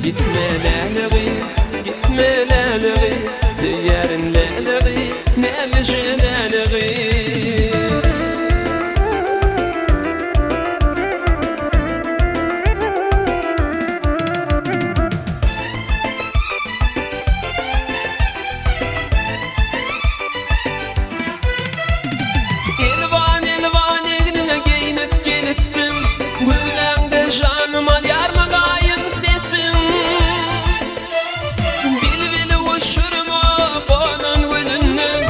gitme laleği, gitme laleği, seyyarın laleği, nelce laleği. Elvan elvan eline giyinip gelipsin, güllemde canıma yarma gayın sesin. Bil uçurma boğanın gülünden,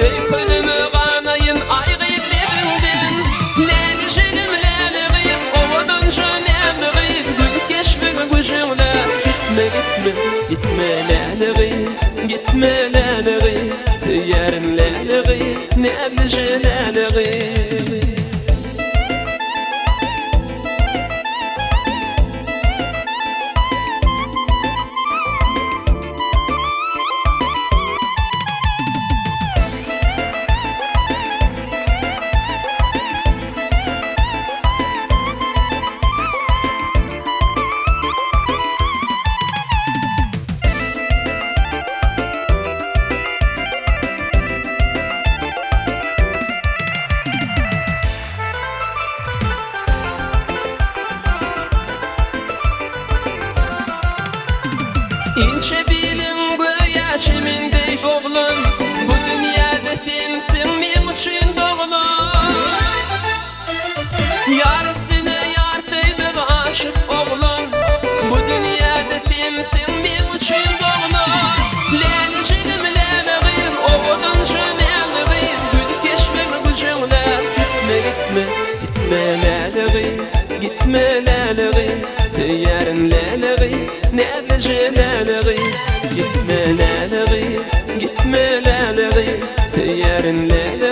ey könümü kanayın aygıyıp debinden. Leli jelim leli ovadın canemi, gül keşfin gücünle. Gitme gitme gitme leli, gitme leli, seyyarın leli, nelce leli. İnçe bilim göğeçimindey boğulun, bu dünyada sensin men için doğulun. Yarısını yar sevdim aşık oğlum, bu dünyada sensin men için doğulun. Leli jelim leli, ovadın canemi, gül keşfin gücünle. Gitme gitme gitme leli, gitme leli, seyyarın leli, nelce leli. Gitme leli, gitme leli, seyyarın leli.